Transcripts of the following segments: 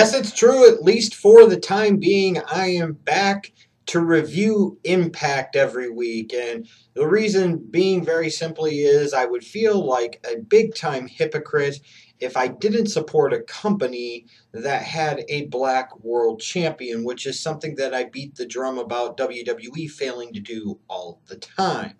Yes, it's true, at least for the time being. I am back to review Impact every week. And the reason being very simply is I would feel like a big time hypocrite if I didn't support a company that had a black world champion, which is something that I beat the drum about WWE failing to do all the time.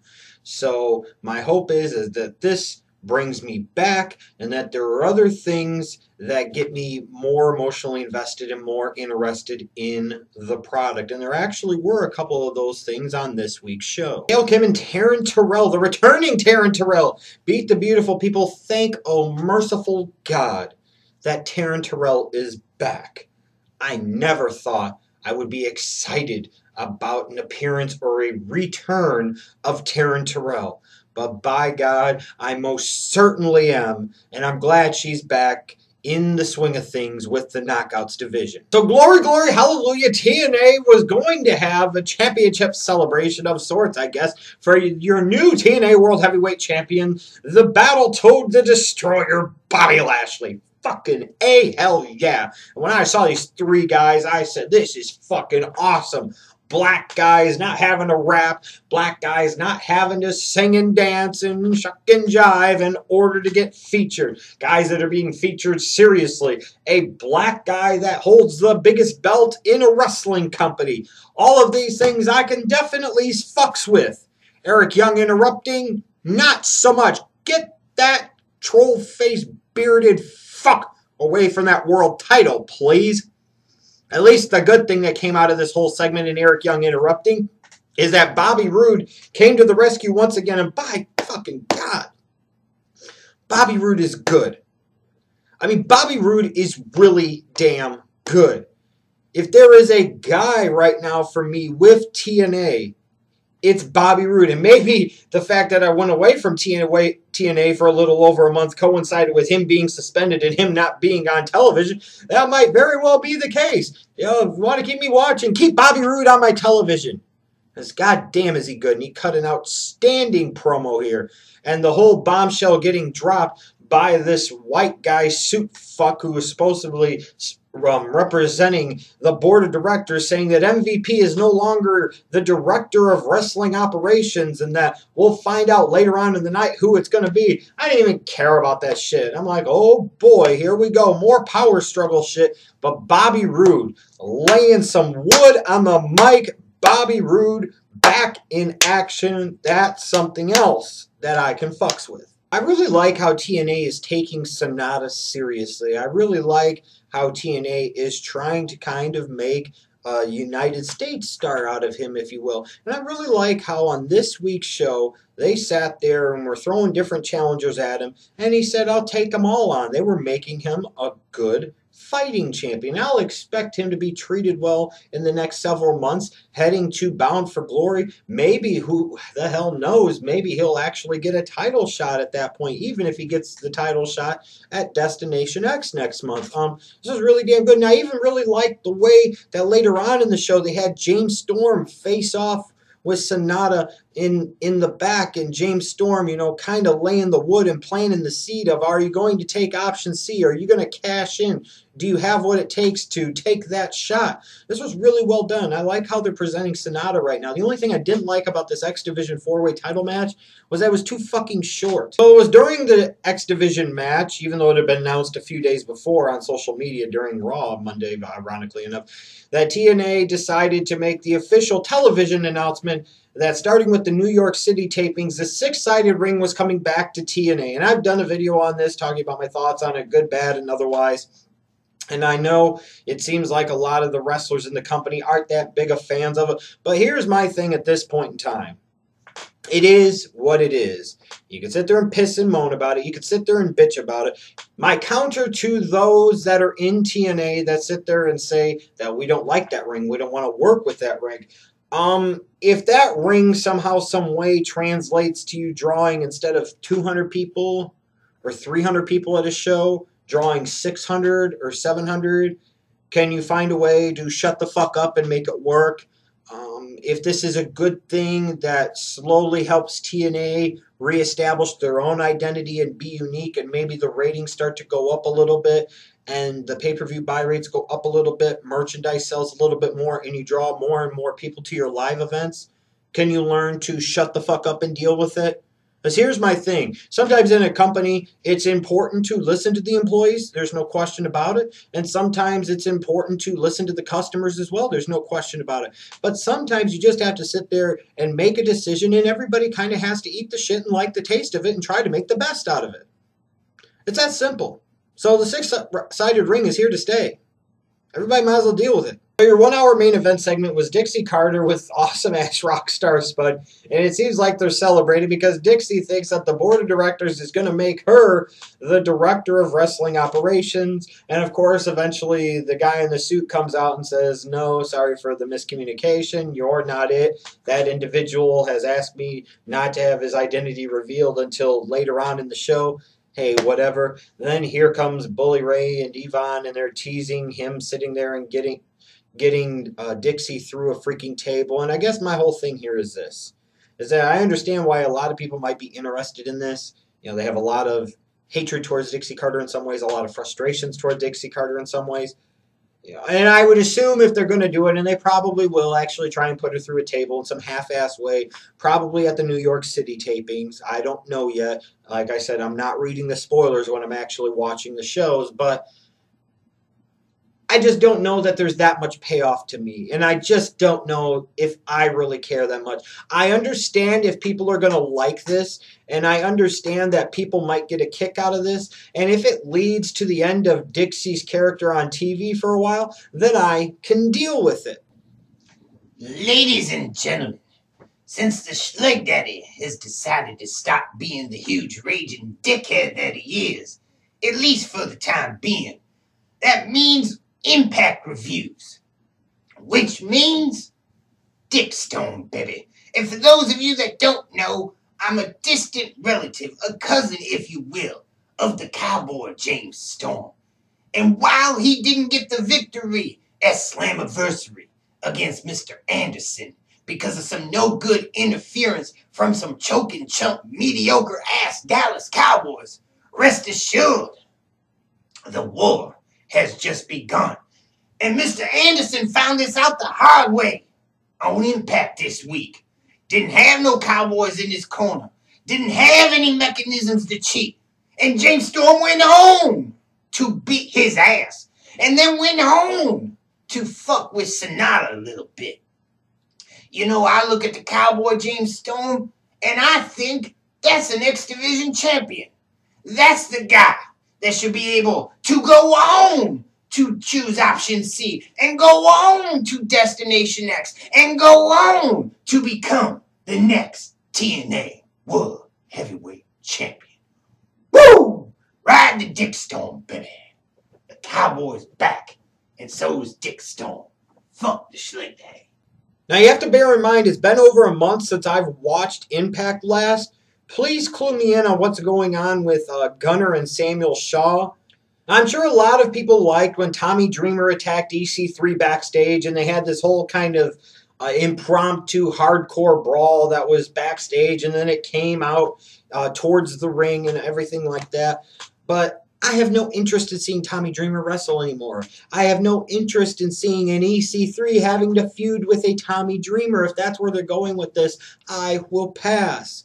So my hope is that this brings me back and that there are other things that get me more emotionally invested and more interested in the product. And there actually were a couple of those things on this week's show. Gail, Kim, and Taryn Terrell, the returning Taryn Terrell, beat the beautiful people. Thank, oh merciful God, that Taryn Terrell is back. I never thought I would be excited about an appearance or a return of Taryn Terrell. But by God, I most certainly am, and I'm glad she's back in the swing of things with the Knockouts division. So glory, glory, hallelujah, TNA was going to have a championship celebration of sorts, I guess, for your new TNA World Heavyweight Champion, the Battletoad the Destroyer, Bobby Lashley. Fucking A, hell yeah. And when I saw these three guys, I said, this is fucking awesome. Black guys not having to rap, black guys not having to sing and dance and shuck and jive in order to get featured. Guys that are being featured seriously. A black guy that holds the biggest belt in a wrestling company. All of these things I can definitely fucks with. Eric Young interrupting, not so much. Get that troll face bearded fuck away from that world title, please. At least the good thing that came out of this whole segment in Eric Young interrupting is that Bobby Roode came to the rescue once again, and by fucking God, Bobby Roode is good. I mean, Bobby Roode is really damn good. If there is a guy right now for me with TNA, it's Bobby Roode. And maybe the fact that I went away from TNA for a little over a month coincided with him being suspended and him not being on television. That might very well be the case. You know, if you want to keep me watching, keep Bobby Roode on my television. Because goddamn is he good. And he cut an outstanding promo here. And the whole bombshell getting dropped by this white guy suit fuck who was supposedly representing the board of directors, saying that MVP is no longer the director of wrestling operations and that we'll find out later on in the night who it's going to be. I didn't even care about that shit. I'm like, oh boy, here we go. More power struggle shit. But Bobby Roode laying some wood on the mic. Bobby Roode back in action. That's something else that I can fucks with. I really like how TNA is taking Sanada seriously. I really like how TNA is trying to kind of make a United States star out of him, if you will. And I really like how on this week's show, they sat there and were throwing different challengers at him, and he said, I'll take them all on. They were making him a good fighting champion. I'll expect him to be treated well in the next several months, heading to Bound for Glory. Maybe, who the hell knows, maybe he'll actually get a title shot at that point, even if he gets the title shot at Destination X next month. This is really damn good. And I even really like the way that later on in the show they had James Storm face off with Sanada in the back, and James Storm, you know, kind of laying the wood and planting the seed of, are you going to take option C? Are you going to cash in? Do you have what it takes to take that shot? This was really well done. I like how they're presenting Sanada right now. The only thing I didn't like about this X Division 4-way title match was that it was too fucking short. So it was during the X Division match, even though it had been announced a few days before on social media during Raw Monday, ironically enough, that TNA decided to make the official television announcement that starting with the New York City tapings, the six-sided ring was coming back to TNA. And I've done a video on this talking about my thoughts on it, good, bad, and otherwise. And I know it seems like a lot of the wrestlers in the company aren't that big of fans of it. But here's my thing at this point in time. It is what it is. You can sit there and piss and moan about it. You can sit there and bitch about it. My counter to those that are in TNA that sit there and say that we don't like that ring, we don't want to work with that ring. If that ring somehow, some way translates to you drawing, instead of 200 people or 300 people at a show, drawing 600 or 700, can you find a way to shut the fuck up and make it work? If this is a good thing that slowly helps TNA reestablish their own identity and be unique, and maybe the ratings start to go up a little bit, and the pay-per-view buy rates go up a little bit, merchandise sells a little bit more, and you draw more and more people to your live events, can you learn to shut the fuck up and deal with it? Because here's my thing. Sometimes in a company, it's important to listen to the employees. There's no question about it. And sometimes it's important to listen to the customers as well. There's no question about it. But sometimes you just have to sit there and make a decision, and everybody kind of has to eat the shit and like the taste of it and try to make the best out of it. It's that simple. So the six-sided ring is here to stay. Everybody might as well deal with it. Your 1 hour main event segment was Dixie Carter with awesome-ass Rockstar Spud. And it seems like they're celebrating because Dixie thinks that the board of directors is going to make her the director of wrestling operations. And, of course, eventually the guy in the suit comes out and says, no, sorry for the miscommunication. You're not it. That individual has asked me not to have his identity revealed until later on in the show. Hey, whatever. Then here comes Bully Ray and Yvonne, and they're teasing him sitting there and getting Dixie through a freaking table. And I guess my whole thing here is this, is that I understand why a lot of people might be interested in this. You know, they have a lot of hatred towards Dixie Carter in some ways, a lot of frustrations toward Dixie Carter in some ways. You know, and I would assume if they're going to do it, and they probably will actually try and put her through a table in some half-ass way, probably at the New York City tapings. I don't know yet. Like I said, I'm not reading the spoilers when I'm actually watching the shows, but I just don't know that there's that much payoff to me. And I just don't know if I really care that much. I understand if people are going to like this, and I understand that people might get a kick out of this. And if it leads to the end of Dixie's character on TV for a while, then I can deal with it. Ladies and gentlemen, since the Schleg Daddy has decided to stop being the huge raging dickhead that he is, at least for the time being, that means Impact reviews, which means Dick Stone, baby. And for those of you that don't know, I'm a distant relative, a cousin, if you will, of the cowboy James Storm. And while he didn't get the victory at Slammiversary against Mr. Anderson because of some no-good interference from some choking chump mediocre-ass Dallas Cowboys, rest assured, the war has just begun. And Mr. Anderson found this out the hard way on Impact this week. Didn't have no Cowboys in his corner. Didn't have any mechanisms to cheat. And James Storm went home to beat his ass. And then went home to fuck with Sanada a little bit. You know, I look at the Cowboy James Storm, and I think that's an X Division champion. That's the guy that should be able to go on to choose option C and go on to Destination X and go on to become the next TNA World Heavyweight Champion. Woo! Ride the Dick Storm, baby. The Cowboy's back, and so is Dick Storm. Fuck the Schleg Daddy. Now you have to bear in mind, it's been over a month since I've watched Impact last. Please clue me in on what's going on with Gunner and Samuel Shaw. I'm sure a lot of people liked when Tommy Dreamer attacked EC3 backstage, and they had this whole kind of impromptu hardcore brawl that was backstage, and then it came out towards the ring and everything like that. But I have no interest in seeing Tommy Dreamer wrestle anymore. I have no interest in seeing an EC3 having to feud with a Tommy Dreamer. If that's where they're going with this, I will pass.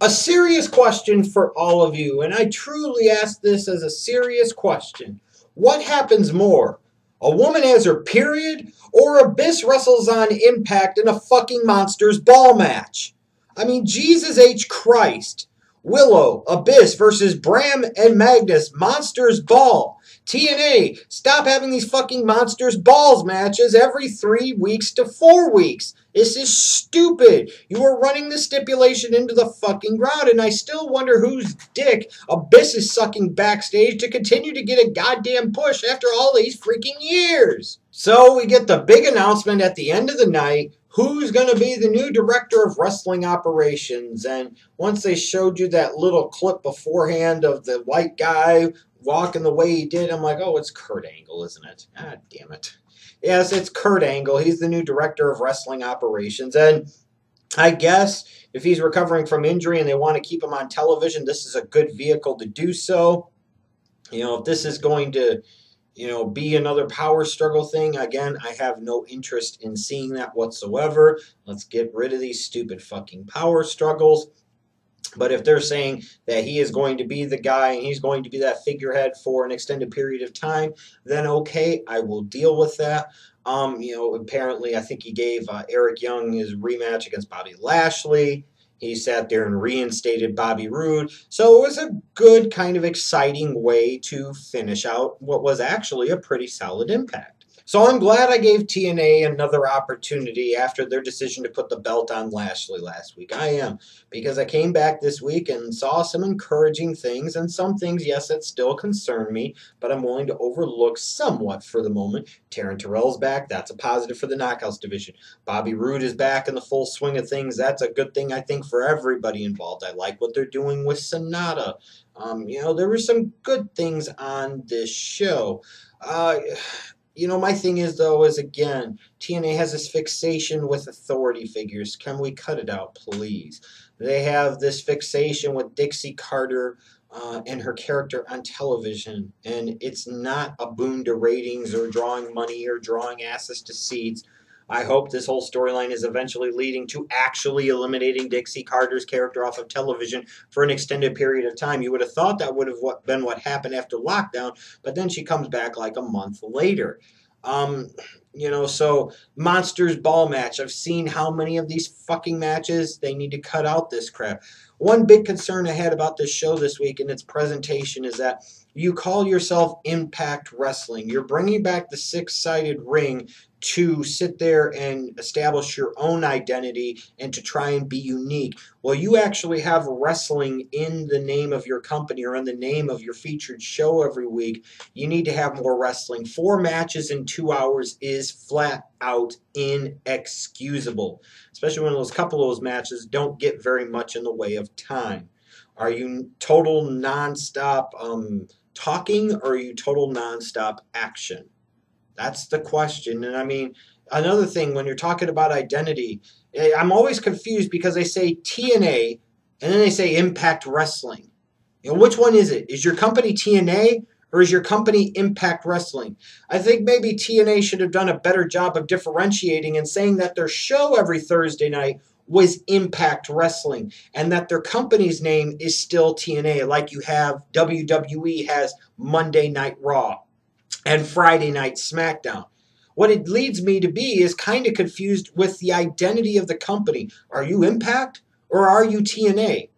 A serious question for all of you, and I truly ask this as a serious question. What happens more? A woman has her period, or Abyss wrestles on Impact in a fucking Monsters Ball match? I mean, Jesus H. Christ. Willow, Abyss versus Bram and Magnus, Monsters Ball. TNA, stop having these fucking Monsters Balls matches every 3 weeks to 4 weeks. This is stupid. You are running the stipulation into the fucking ground, and I still wonder whose dick Abyss is sucking backstage to continue to get a goddamn push after all these freaking years. So we get the big announcement at the end of the night. Who's going to be the new director of wrestling operations? And once they showed you that little clip beforehand of the white guy walking the way he did, I'm like, oh, it's Kurt Angle, isn't it? Ah, damn it. Yes, it's Kurt Angle. He's the new director of wrestling operations. And I guess if he's recovering from injury and they want to keep him on television, this is a good vehicle to do so. You know, if this is going to be another power struggle thing. Again, I have no interest in seeing that whatsoever. Let's get rid of these stupid fucking power struggles. But if they're saying that he is going to be the guy and he's going to be that figurehead for an extended period of time, then okay, I will deal with that. Apparently, I think he gave Eric Young his rematch against Bobby Lashley. He sat there and reinstated Bobby Roode. So it was a good, kind of exciting way to finish out what was actually a pretty solid Impact. So I'm glad I gave TNA another opportunity after their decision to put the belt on Lashley last week. I am, because I came back this week and saw some encouraging things, and some things, yes, that still concern me, but I'm willing to overlook somewhat for the moment. Terrell's back. That's a positive for the Knockouts division. Bobby Roode is back in the full swing of things. That's a good thing, I think, for everybody involved. I like what they're doing with Sanada. There were some good things on this show. My thing is, though, is again, TNA has this fixation with authority figures. Can we cut it out, please? They have this fixation with Dixie Carter and her character on television, and it's not a boon to ratings or drawing money or drawing asses to seats. I hope this whole storyline is eventually leading to actually eliminating Dixie Carter's character off of television for an extended period of time. You would have thought that would have been what happened after lockdown, but then she comes back like a month later. So Monsters Ball match. I've seen how many of these fucking matches. They need to cut out this crap. One big concern I had about this show this week and its presentation is that you call yourself Impact Wrestling. You're bringing back the six-sided ring to sit there and establish your own identity and to try and be unique. Well, you actually have wrestling in the name of your company or in the name of your featured show every week. You need to have more wrestling. 4 matches in 2 hours is flat out inexcusable, especially when those couple of those matches don't get very much in the way of time. Are you total nonstop talking, or are you total nonstop action? That's the question. And I mean, another thing, when you're talking about identity, I'm always confused because they say TNA and then they say Impact Wrestling. Which one is it? Is your company TNA or is your company Impact Wrestling? I think maybe TNA should have done a better job of differentiating and saying that their show every Thursday night was Impact Wrestling and that their company's name is still TNA, like you have WWE has Monday Night Raw and Friday Night SmackDown. What it leads me to be is kind of confused with the identity of the company. Are you Impact or are you TNA?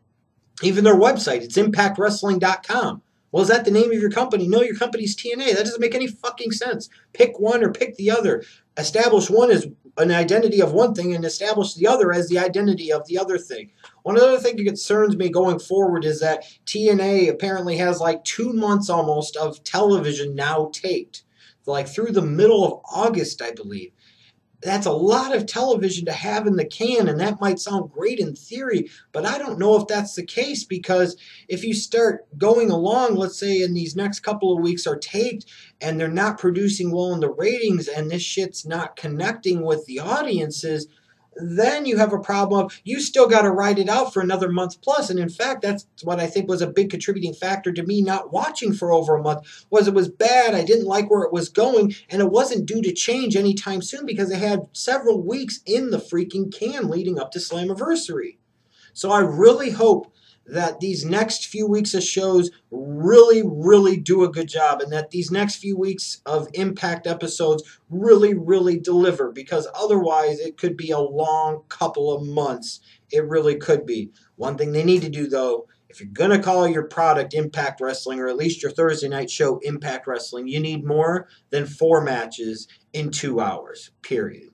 Even their website, it's impactwrestling.com. Well, is that the name of your company? No, your company's TNA. That doesn't make any fucking sense. Pick one or pick the other. Establish one as an identity of one thing and establish the other as the identity of the other thing. One other thing that concerns me going forward is that TNA apparently has like 2 months almost of television now taped. Like through the middle of August, I believe. That's a lot of television to have in the can, and that might sound great in theory, but I don't know if that's the case, because if you start going along, let's say in these next couple of weeks are taped and they're not producing well in the ratings and this shit's not connecting with the audiences, then you have a problem of you still got to ride it out for another month plus. And in fact, that's what I think was a big contributing factor to me not watching for over a month, was it was bad. I didn't like where it was going, and it wasn't due to change anytime soon because it had several weeks in the freaking can leading up to Slammiversary. So I really hope that these next few weeks of shows really, really do a good job, and that these next few weeks of Impact episodes really, really deliver, because otherwise it could be a long couple of months. It really could be. One thing they need to do, though, if you're going to call your product Impact Wrestling, or at least your Thursday night show Impact Wrestling, you need more than 4 matches in 2 hours, period.